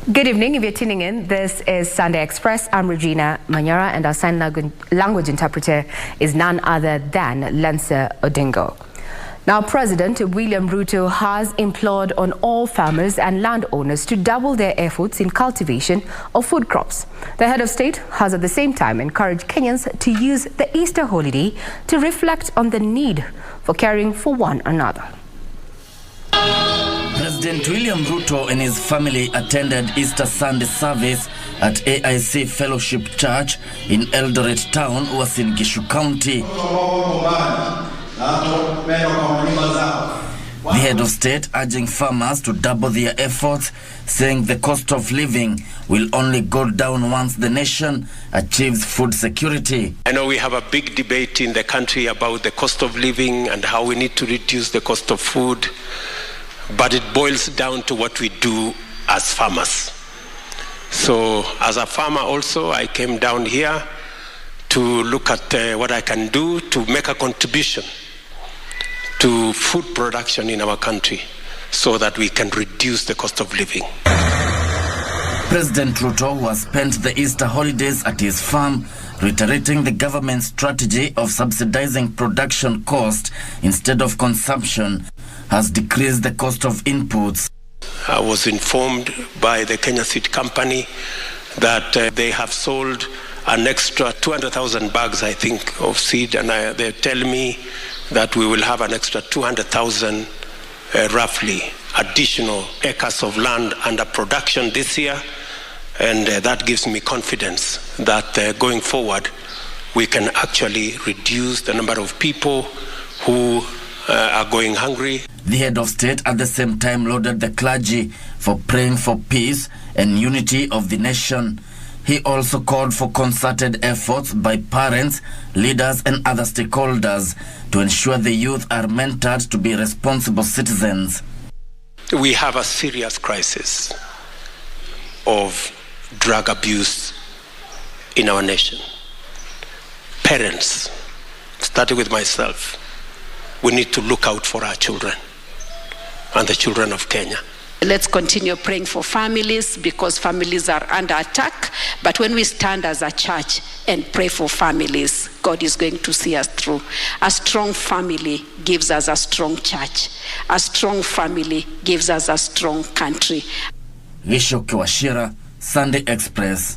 Good evening. If you're tuning in, this is Sunday Express. I'm Regina Manyara, and our sign language interpreter is none other than Lancer Odingo. Now, President William Ruto has implored on all farmers and landowners to double their efforts in cultivation of food crops. The head of state has at the same time encouraged Kenyans to use the Easter holiday to reflect on the need for caring for one another. President William Ruto and his family attended Easter Sunday service at AIC Fellowship Church in Eldoret town, Uasin Gishu County. The head of state urging farmers to double their efforts, saying the cost of living will only go down once the nation achieves food security. I know we have a big debate in the country about the cost of living and how we need to reduce the cost of food. But it boils down to what we do as farmers. So as a farmer also, I came down here to look at what I can do to make a contribution to food production in our country so that we can reduce the cost of living. President Ruto, who has spent the Easter holidays at his farm, reiterating the government's strategy of subsidizing production cost instead of consumption, has decreased the cost of inputs. I was informed by the Kenya Seed Company that they have sold an extra 200,000 bags, I think, of seed, and they tell me that we will have an extra 200,000 roughly additional acres of land under production this year, and that gives me confidence that going forward we can actually reduce the number of people who are going hungry. The head of state at the same time lauded the clergy for praying for peace and unity of the nation. He also called for concerted efforts by parents, leaders and other stakeholders to ensure the youth are mentored to be responsible citizens. We have a serious crisis of drug abuse in our nation. Parents, starting with myself, we need to look out for our children and the children of Kenya. Let's continue praying for families because families are under attack. But when we stand as a church and pray for families, God is going to see us through. A strong family gives us a strong church. A strong family gives us a strong country. Visho Kiwashira, Sunday Express.